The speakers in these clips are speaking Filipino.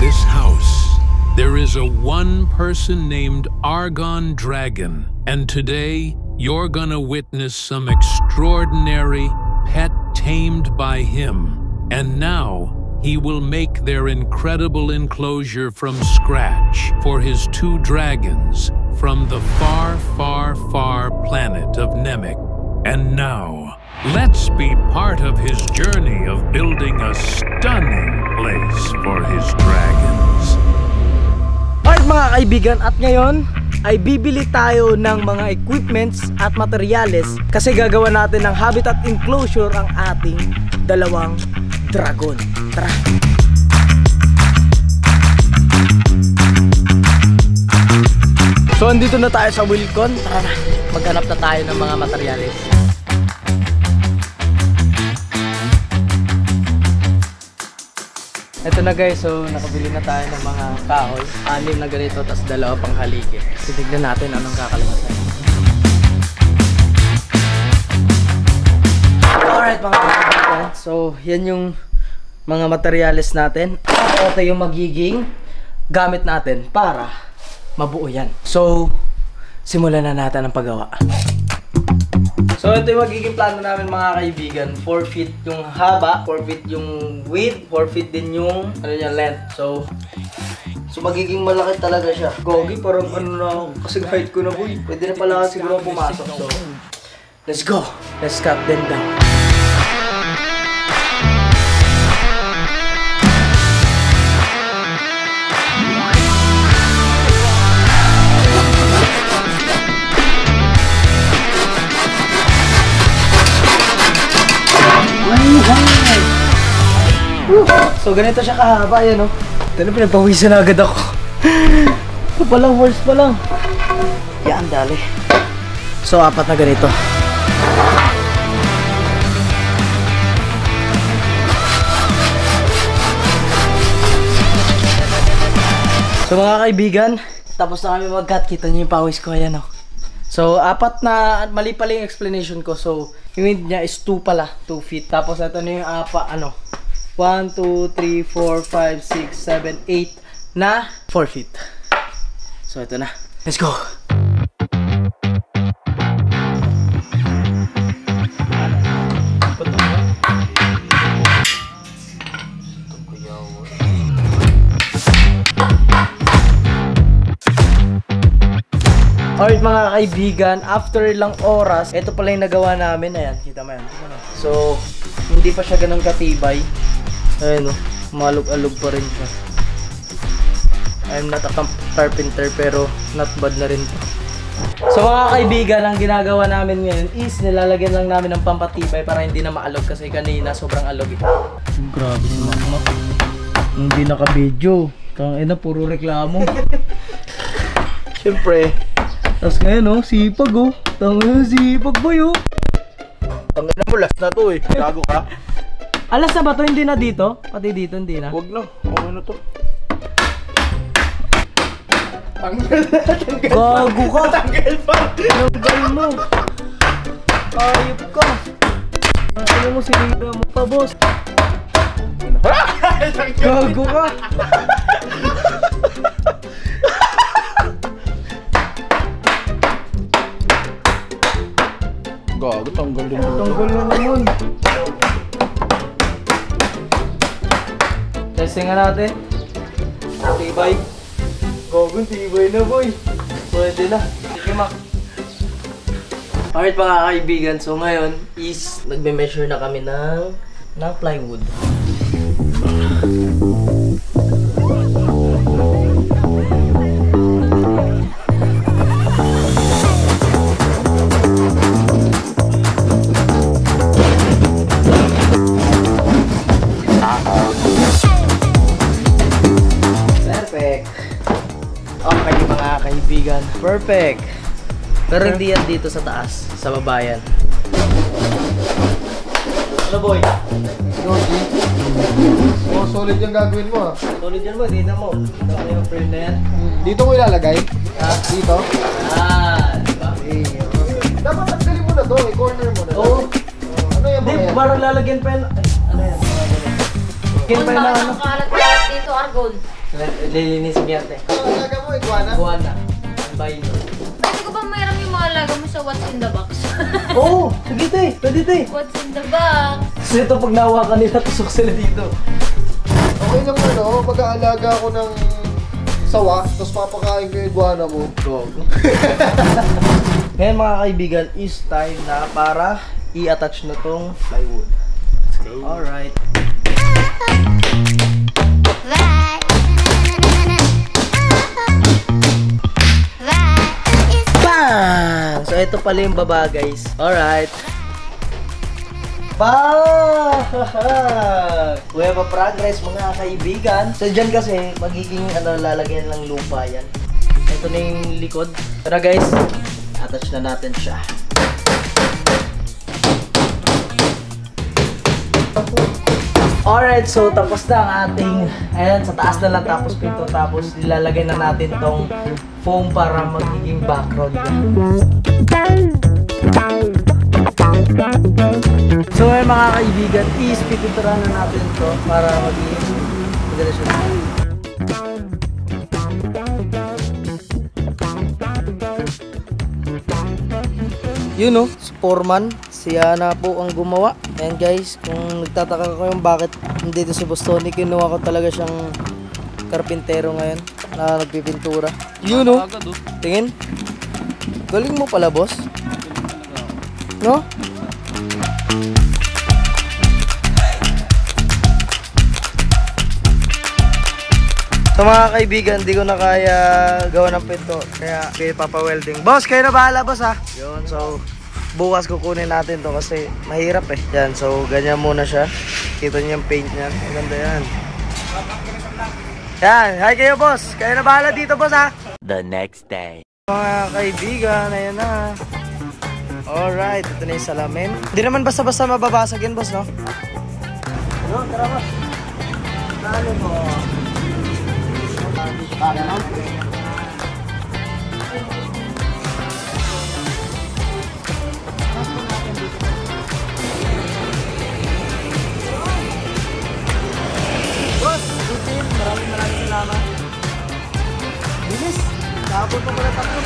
this house, there is a one person named Argon Dragon, and today you're gonna witness some extraordinary pet tamed by him. And now he will make their incredible enclosure from scratch for his two dragons from the far, far, far planet of Namek. And now, let's be part of his journey of building a stunning place for his dragons. Alright mga kaibigan, at ngayon ay bibili tayo ng mga equipments at materyales kasi gagawa natin ng habitat enclosure ang ating dalawang dragon. Tara! So andito na tayo sa Wilcon. Tara na, maghanap na tayo ng mga materyales. Ito na guys, so nakabili na tayo ng mga kahoy. 6 na ganito, tapos 2 pang haligi. So tignan natin anong kakalabasan. Alright mga kaibigan, so yan yung mga materyales natin. At ito yung magiging gamit natin para mabuo yan. So, simulan na natin ang paggawa. So ito yung magiging plano namin mga kaibigan. 4 feet yung haba, 4 feet yung width, 4 feet din yung length. So magiging malaki talaga siya. Gogi, parang ano na, kasi height ko na boy. Pwede na pala siguro pumasok. So let's go. Let's cut them down. So ganito siya kahaba, yan o. Ito pinagpawisan na agad ako. Ito palang, horse pa lang. Yan, dali. So 4 na ganito. So mga kaibigan, tapos na kami mag-cut. Kita niyo yung pawis ko, ayan o. So 4 na, mali pala yung explanation ko. So yung width niya is 2 pala, 2 feet. Tapos ito na yung 1, 2, 3, 4, 5, 6, 7, 8 na 4 feet. So ito na. Let's go! Alright mga kaibigan, after ilang oras, ito pala yung nagawa namin. Ayan, kita mo yan. So, hindi pa siya ganun katibay. Ayun o, malug-alug pa rin siya. I'm not a carpenter pero not bad na rin. So mga kaibigan, ang ginagawa namin ngayon is nilalagyan lang namin ng pampatibay para hindi na maalog kasi kanina sobrang alog eh. Grabe si mama. Hindi naka-video. Tangina, puro reklamo. Siyempre. Tapos ngayon o, sipag o. Tangina, sipag boy o. Tangina mo, last na to eh. Gago ka. Alas na ba to? Hindi na dito? Pati dito hindi na? Huwag na. Okay na to. Gago ka! Tanggal pa! Tanggal mo! Ayop ka! Ano mo, sinira mo pa, boss? Gago ka! Gago, tanggal din. Tanggal na naman. Testing nga natin. Tibay. Gago, tibay na boy. Pwede na. Sige mak. Alright mga kaibigan, so ngayon is nagme-measure na kami ng plywood. Kaibigan, perfect. Pero hindi yan dito sa taas, sa baba yan. Ano boy? Georgie? Oh, solid yung gagawin mo ah. Solid yan boy, dito mo. Dito ano yung frame na yan. Dito mo ilalagay? Ha? Dito? Diba? Dapat tanggalin mo na to, i-corner mo na. Oo. Ano yung mga yan? Di, parang lalagyan pa yan. Ano yan? Lalagyan pa yan na ano? Kalat-kalat dito. to, Argon? Lilinis biyerte. Alaga mo, iguana? Iguana. Albino. Pwede ko ba mayroon yung mga alaga mo sa What's in the Box? Oo! Sige te! Pwede te! What's in the box? Kasi ito pag nahawakan nila, tusok sila dito. Okay lang ano, mag-aalaga ako ng sawa, tapos papakain ko yung iguana mo. Gogo. Ngayon mga kaibigan, is time na para i-attach na tong plywood. Let's go. Alright. Bang! So ito pala yung baba guys. Alright. Bang! We have a progress mga kaibigan. So dyan kasi magiging lalagyan ng lupa yan. Ito na yung likod. Tara guys, attach na natin siya. Alright, so tapos na ang ating, ayan, sa taas na lang tapos pinto, tapos ilalagay na natin tong foam para magiging background. So ngayon mga kaibigan, is-pipinturahan na natin to para magiging maganda. Yun no, foreman, siya na po ang gumawa. Ayan guys, kung nagtataka ko yung bakit dito si Bostoni, kinuha ko talaga siyang karpintero ngayon na nagpipintura. Yun no, tingin. Galing mo pala boss. No? So mga kaibigan, di ko na kaya gawa ng pinto, kaya kayo papa-welding. Boss, kayo na bahala boss ha. Yun, so bukas kukunin natin to kasi mahirap eh. Yan, so ganyan muna siya. Kita niyo yung paint niya. Maganda yan. Yan, hi kayo boss. Kayo na bahala dito boss ha. The next day. Mga kaibigan, ayan na. Alright, ito na yung salamin. Hindi naman basta-basta mababasag yan boss, no? Ano, tara boss. Ano mo? Boss, Rutin, maraming salamat. Bilis, kapon ko pala tatlo.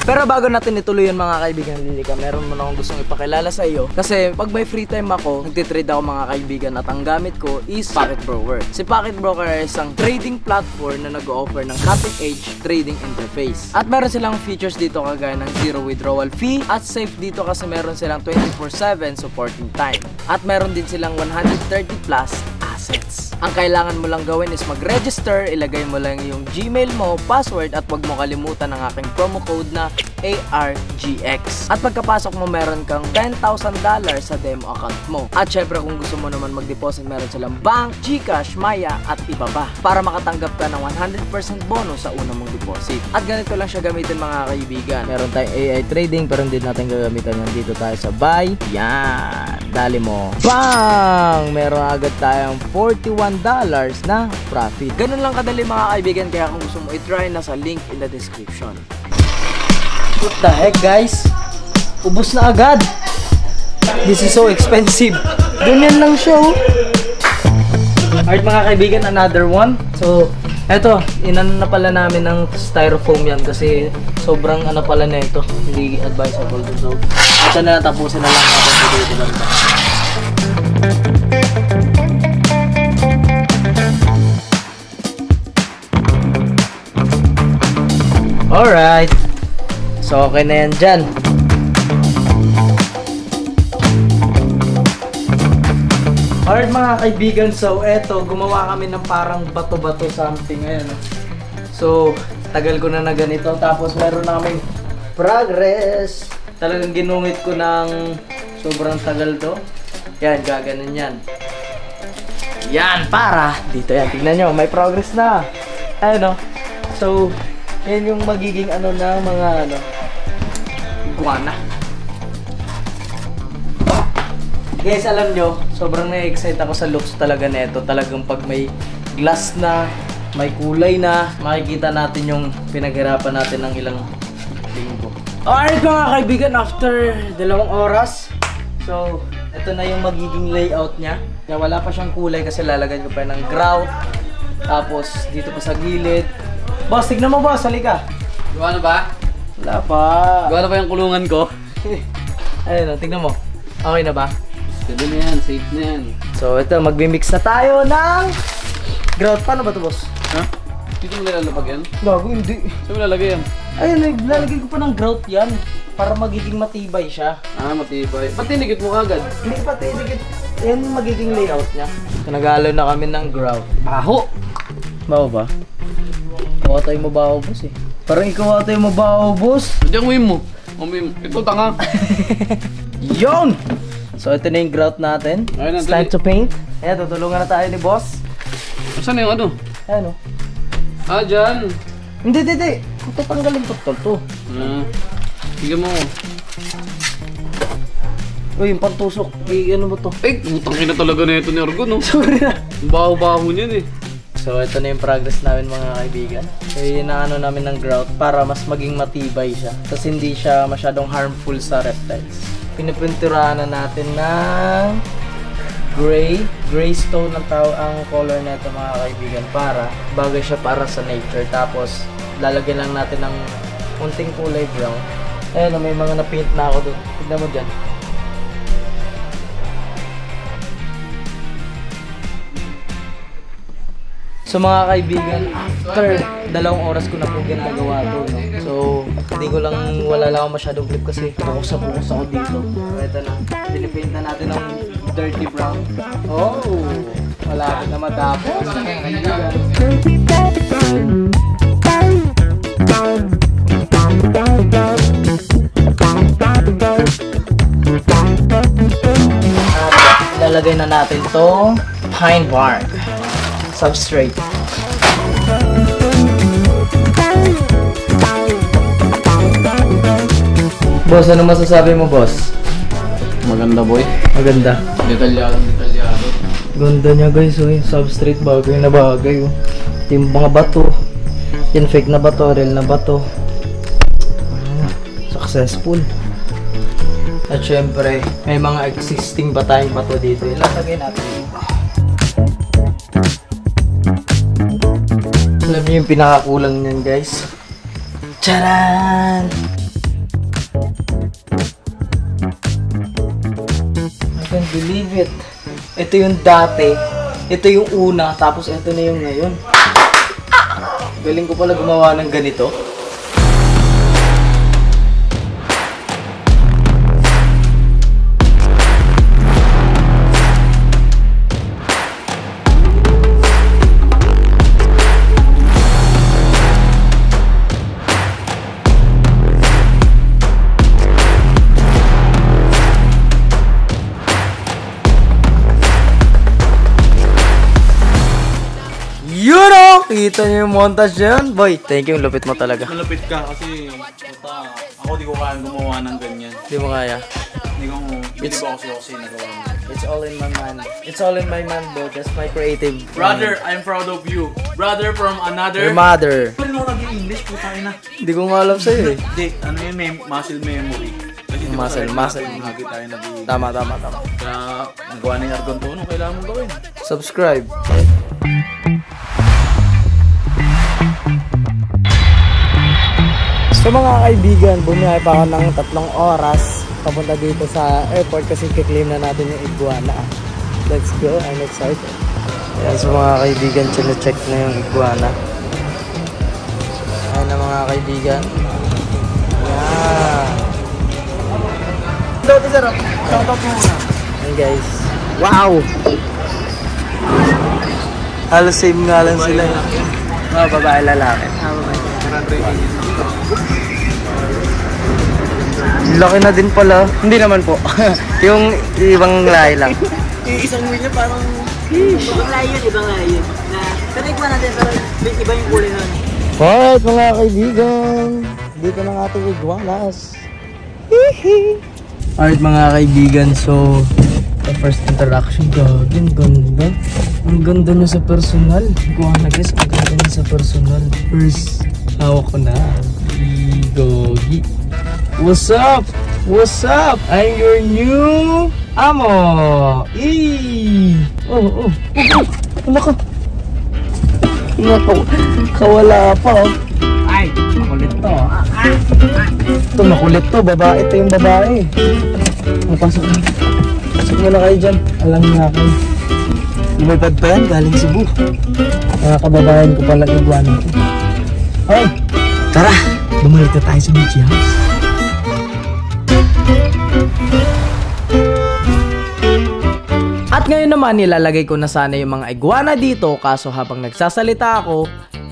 Pero bago natin ituloy yun mga kaibigan, Lilika, meron mo na akong gustong ipakilala sa iyo. Kasi pag may free time ako, nagtitrade ako mga kaibigan at ang gamit ko is Pocket Broker. Si Pocket Broker ay isang trading platform na nag-o-offer ng cutting-edge trading interface. At meron silang features dito kagaya ng zero withdrawal fee at safe dito kasi meron silang 24/7 supporting time. At meron din silang 130 plus assets. Ang kailangan mo lang gawin is mag-register, ilagay mo lang yung Gmail mo, password at wag mo kalimutan ang aking promo code na ARGX. At pagkapasok mo meron kang $10,000 sa demo account mo. At syempre kung gusto mo naman mag-deposit, meron silang bank, GCash, Maya at iba pa para makatanggap ka ng 100% bonus sa unang mong deposit. At ganito lang siya gamitin mga kaibigan. Meron tayong AI trading pero hindi natin gagamitan yan. Dito tayo sa buy. Yan. Dali mo. Bang! Meron agad tayong $41 na profit. Ganun lang kadali mga kaibigan, kaya kung gusto mo i-try, nasa link in the description. What the heck guys? Ubus na agad. This is so expensive. Ganyan lang siya oh. Alright mga kaibigan, another one. So, eto, inan na pala namin ng styrofoam yan kasi sobrang ano pala na ito. Hindi advisable. So, ito na tapusin na lang natin dito lang. Alright. So, okay na yan dyan. Alright mga kaibigan, so eto, gumawa kami ng parang bato-bato something. Ayan. So, tagal ko na ganito. Tapos meron na kaming progress. Talagang ginungit ko ng sobrang tagal to. Yan, gaganon yan. Yan, para. Dito yan, tignan nyo, may progress na. Ayun o. So, yan yung magiging ano na mga ano, iguana. Guys, alam nyo, sobrang na-excite ako sa looks talaga nito. Talagang pag may glass na, may kulay na, makikita natin yung pinaghirapan natin ng ilang linggo. Alright mga kaibigan, after 2 oras, so ito na yung magiging layout niya. Kaya wala pa siyang kulay kasi lalagyan ko pa ng grout. Tapos dito pa sa gilid. Boss, tignan mo boss, halika. Gawa na ba? Wala pa. Gawa na ba yung kulungan ko? Ayun, tignan mo. Okay na ba? Pwede na yan, safe na yan. So ito, magmi-mix na tayo ng grout. Paano ba ito boss? Ha? Dito mo nilalapag yan? Gago, hindi. Saan mo lalagay yan? Ayun, lalagay ko pa ng grout yan. Para magiging matibay siya. Ah, matibay. Ba't tinigit mo agad? Hindi pa tinigit. Yan yung magiging layout niya. Nag-alo na kami ng grout. Baho! Bawo ba? Ikaw ata yung mabaho boss eh. Parang ikaw ata yung mabaho boss. Hindi ang mo. Ito tanga. Yon! So ito na yung grout natin. Ayun na, It's time to paint. Ayan, tutulungan na tayo ni boss. Saan yung ano? Ayan o. Ah, dyan. Hindi. Tatanggalin to. Sige mo. Uy, yung pantusok. Ano mo to? Eh, utang ina talaga na ito ni Argon, no? Sorry na. Baho-baho niyan eh. So ito na yung progress namin mga kaibigan. So inaano namin ng grout para mas maging matibay siya. Tapos hindi siya masyadong harmful sa reptiles. Pinipinturahan na natin ng gray stone ang color nito mga kaibigan para bagay siya para sa nature. Tapos lalagyan lang natin ng unting kulay brown. Ayun, may mga na-paint na ako doon. Tignan mo dyan. So mga kaibigan, after 2 oras ko na po ginagawa to, no? So, hindi ko lang, wala lang ako masyadong clip kasi focus ako dito. So, ito na, pinipaint na natin ng dirty brown. Oh, malapit na matapos. Mga kaibigan. Ilalagay na natin tong pine bark substrate. Boss, ano masasabi mo, boss? Maganda, boy. Maganda. Detalyado. Ganda niya, guys. Oh, yung substrate bagay na bagay. Oh. Yung mga bato. Yan, fake na bato, real na bato. Successful. At syempre, may mga existing pa tayong bato dito. Ilalagay natin. Alam niyo yung pinakakulang niyan, guys. Charan! I can't believe it. Ito yung dati. Ito yung una. Tapos ito na yung ngayon. Galing ko pala gumawa ng ganito. Kita niyo yung montage yan? Boy, thank you. Lupit mo talaga. Malupit ka kasi ako di ko kaya gumawa ng ganyan. Hindi mo kaya. Hindi ko kasi nagawa mo. It's all in my man. It's all in my man, bro. That's my creative. Brother, I'm proud of you. Brother from another. Your mother. Pero ako nag-English, putang ina. Hindi ko nga alam sa'yo eh. Hindi, ano yun, muscle memory. Kasi di ba Muscle. lagi tayo nag-i- Tama. Kaya nagawa ni Argon to, ano kailangan mong gawin? Subscribe. So mga kaibigan, bumiyahe pa ako ng 3 oras papunta dito sa airport kasi kiklaim na natin yung iguana. Let's go, I'm excited. Ayan, so mga kaibigan, chine-check na yung iguana. Ayan na mga kaibigan. Ayan. Shoutout muna. Ayan guys. Wow! Halos same nga lang sila. Mga babae lalaki. Laki na din pala. Hindi naman po. Yung ibang lahi lang. Yung isang milya parang ibang lahi yun. Pero ikman natin, pero iba yung kulay nun. Alright mga kaibigan. Dito ng ating iguanas. Alright mga kaibigan. So, the first interaction. Gagi, ang ganda. Ang ganda niya sa personal. Iguana guys, ang ganda niya sa personal. First, hawak ko na. Gogi. What's up? What's up? I'm your new amo. Oh. Nako. Kawala pa oh. Ay, makulit to. Ito makulit to, babae. Ito yung babae. Pasok na. Pasok na kayo dyan. Alam niya kayo. Lumipad pa yan, galing Cebu. Mga kababayan ko pala iguana ko. Ay, tara, bumalik na tayo sa Michi House. At ngayon naman nilalagay ko na sana yung mga iguana dito, kaso habang nagsasalita ako,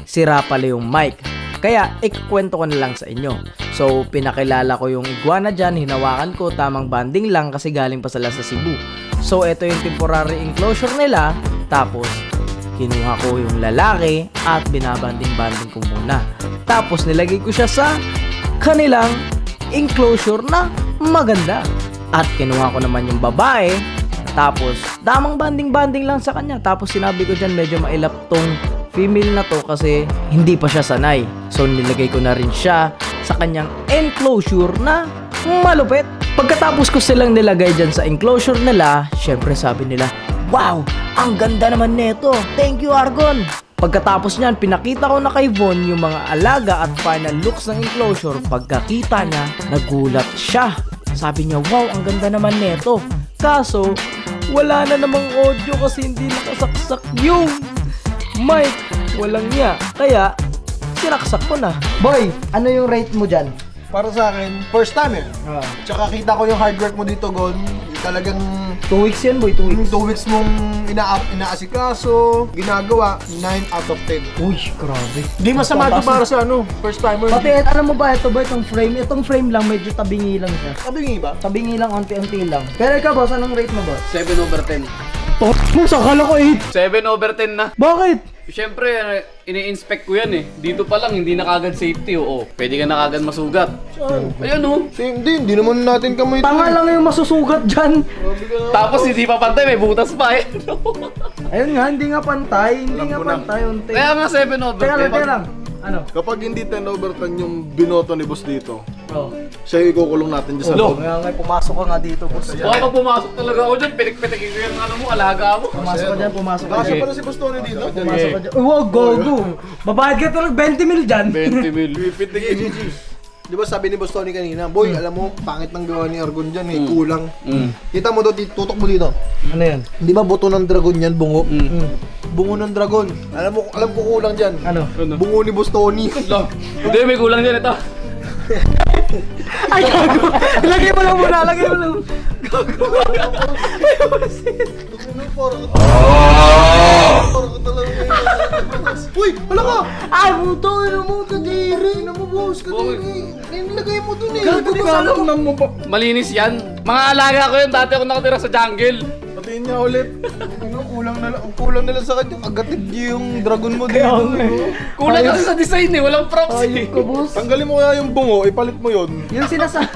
sira pala yung mic. Kaya ikukwento ko na lang sa inyo. So pinakilala ko yung iguana dyan, hinawakan ko, tamang banding lang kasi galing pa sila sa Cebu. So ito yung temporary enclosure nila, tapos kinuha ko yung lalaki at binabanding-banding ko muna. Tapos nilagay ko siya sa kanilang enclosure na maganda. At kinuha ko naman yung babae, tapos damang banding-banding lang sa kanya. Tapos sinabi ko dyan medyo mailap tong female na to kasi hindi pa siya sanay. So nilagay ko na rin siya sa kanyang enclosure na malupit. Pagkatapos ko silang nilagay dyan sa enclosure nila, syempre sabi nila, wow, ang ganda naman neto. Thank you, Argon. Pagkatapos niyan, pinakita ko na kay Von yung mga alaga at final looks ng enclosure. Pagkakita niya, nagulat siya. Sabi niya, wow, ang ganda naman neto. Kaso, wala na namang audio kasi hindi nakasaksak yung mic. Walang niya. Kaya, sinaksak ko na. Boy, ano yung rate mo dyan? Para sa akin, first time eh. Tsaka kita ko yung hard work mo dito, Gon. Talagang 2 weeks yan, boy. 2 weeks. 2 weeks mong inaasikaso, ginagawa, 9 out of 10. Uy, grabe. Di masama ito para sa first timer. Pati, alam mo ba, ito ba itong frame? Itong frame lang, medyo tabingi lang siya. Tabingi ba? Tabingi lang, unti-unti lang. Pero ikaw, boss, anong rate mo, boss? 7/10. Boss, akala ko 8. 7/10 na. Bakit? Siyempre, ini-inspect ko yan eh. Dito pa lang, hindi na kagad safety. Oo, pwede ka na kagad masugat. Ayan oh. Hindi naman natin kamay ito. Tanga lang yung masusugat dyan. Tapos hindi pa pantay, may butas pa eh. Ayun nga, hindi nga pantay. Hindi nga pantay, unti. Kaya nga 7/10. Teka lang. Ano? Kapag hindi 10/10 yung binoto ni boss dito, Oh. siya yung ikukulong natin dyan sa loob. Kaya nga, pumasok ka nga dito, boss. Baka pag pumasok talaga ako dyan, pinik-pitikin ko yung ano mo, alaga mo. Pumasok ka dyan, pumasok ka Kasya dyan. pala si Boss Tony dito. Pumasok ka dyan. Uy, wow, gogo. Babayad ka talaga 20 mil dyan. 20 mil. Pipitikin. Di ba sabi ni Boss Tony kanina, boy, alam mo, pangit ng gawa ni Argon dyan eh, kulang. Kita mo doon, tutok mo dito. Ano yan? Di ba buto ng dragon yan, bungo? Bungo ng dragon. Alam ko kulang dyan. Ano? Bungo ni Boss Tony. Hindi, may kulang dyan ito. Ay, gago. Lagay mo lang muna, lagay mo lang. Uy, wala ka! Ay, buto, ano mo, kadiri. Ano mo, boss? Kadiri. Nilagay mo dun eh. Gago, alam mo pa. Malinis yan. Mga alaga ko yun, dati ako nakatira sa jungle. Patiin niya ulit. Ano, kulang na lang sa kanya. Agatid niya yung dragon mo dito. Kulang kasi sa design eh, walang props eh. Ayun ko, boss. Tanggalin mo kaya yung bungo, ipalit mo yun. Yung sinasabi.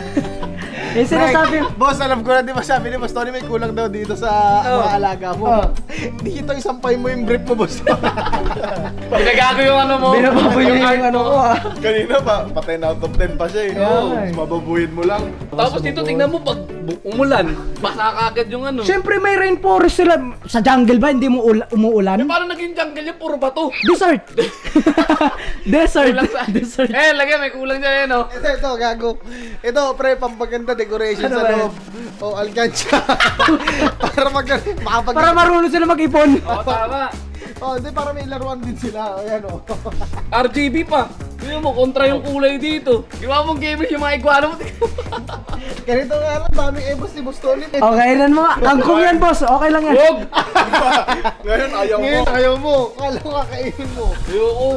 Yung sinasabi. Boss, alam ko na, di ba sabi ni Boss Tony may kulang daw dito sa mga alaga mo. Di kita isampay mo yung brief mo, Boss. Pinagago yung ano mo. Binababoy niya yung ano ko ah. Kanina pa, patay na out of 10 pa siya eh. Yeah. Mababuhin mo lang. Tapos dito tingnan mo pag umulan, basa kagad yung ano. Siyempre may rainforest sila. Sa jungle ba, hindi mo umuulan? Paano naging jungle yung puro bato? Desert! Desert! Kulang sa... Desert! Eh, lagyan, may kulang dyan eh, no? Ito, gago. Ito, pre, pampaganda decoration Ano sa ba loob. O, alkansya. Para makapag... Para marunong sila mag-ipon. Oo, tama. Hindi, para may laruan din sila. Ayan, o. RGB pa. Tingnan mo, kontra yung kulay dito. Gawa mong gamers yung mga iguana mo. Ganito nga lang, daming ebos ni Boss Tony. Okay, nan mo. Kangkong yan, boss. Okay lang yan. Huwag! Ngayon, ayaw mo. Kala ko kakainin mo. Ayoko.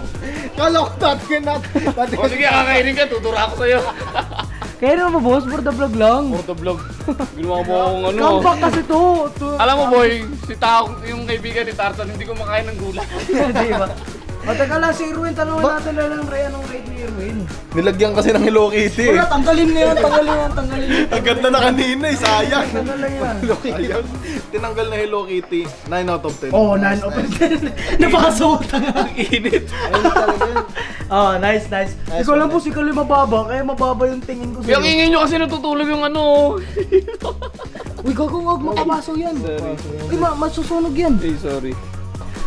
Kala ko tatingin natin. O sige, kakainin ka, tutura ako sa'yo. Kaya naman, boss. For the vlog lang. For the vlog. Ginawa mo akong ano. Comeback kasi to. Alam mo boy, si Tao, yung kaibigan ni Tarzan, hindi ko makain ng gulay. Di ba? O, teka lang, si Irwin. Tanongin natin na lang, Ray. Anong rate ni Irwin? Nilagyan kasi ng Hello Kitty. Wala, tanggalin na yun. Tanggalin yan. Tanggalin yun. Ang ganda na kanina eh, sayang. Tanggalin yan. Sayang. Tinanggal na Hello Kitty, 9 out of 10. Oh, 9 of 10. Napakasuot nga. Init. Ayun talaga yun. Oh, nice. Ikaw lang po si Kaloy mababa, kaya mababa yung tingin ko Yung sa'yo. ingin nyo kasi natutulog yung ano. Uy, gagawin, huwag makabaso yan. Uy, masusunog yan. Sorry.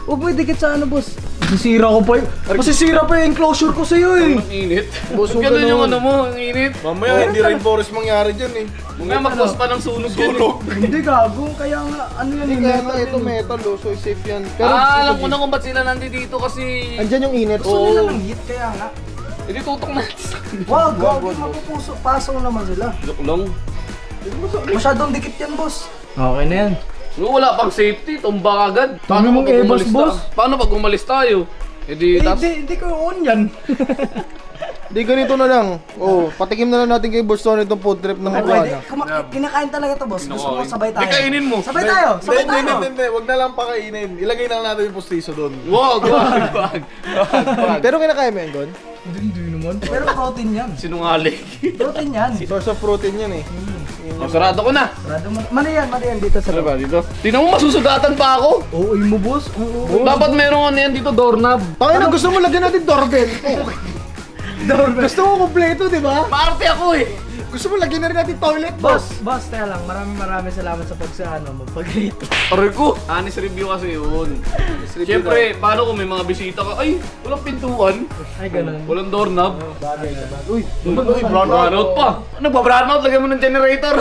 Huwag mo idikit sa ano, boss. Masisira ko pa masisira pa yung enclosure ko sa'yo eh. Ang init. Boss, huwag Ganun ganun. yung ano mo, ang init. Mamaya hindi rainforest mangyari dyan eh. Mamaya mag-cause pa ng sunog yan. Hindi gago, kaya nga, ano yan Hindi yung kaya metal nga ito yun. metal so safe yan. Alam ko na kung ba't sila nandito kasi... Andyan yung init. Gusto nila ng heat, kaya nga. Hindi tutok natin sa kanila. Wag, mapupuso, pasaw naman sila. Joke lang. Masyadong dikit yan, boss. Okay na yan. Wala pang safety, tumba agad. Paano mong pag ebas, umalis boss? Paano pag umalis tayo? Hindi ko on yan. Di ganito na lang. Oh, patikim na lang natin kay Boss Tony itong food trip ng Pwede, Maguana. kinakain talaga to, boss. Gusto mo sabay tayo. Di kainin mo. Sabay tayo, sabay tayo. Hindi. Wag na lang pakainin. Ilagay na lang natin yung postiso doon. Wag. Pero kinakain mo yan doon? Hindi naman. Pero protein yan. Sinungaling. Protein yan. Source of protein yan eh. Sarado ko na. Mali yan dito sa Ano ba dito? Tingnan mo, masusugatan pa ako. Oo, mo, boss. Oo. Dapat meron ano yan dito, doorknob. Tangina, gusto mo lagyan natin doorbell. Gusto mo kompleto, di ba? Maarte ako eh. Gusto mo lagyan na rin natin toilet, Boss, teka lang. Maraming salamat sa magpag-rate. Aray ko. Honest review kasi yun. Siyempre, paano kung may mga bisita ka? Ay, walang pintuan. Ay, ganun. Walang doorknob. Uy, Brownout pa. Nagpa-brownout, lagyan mo ng generator.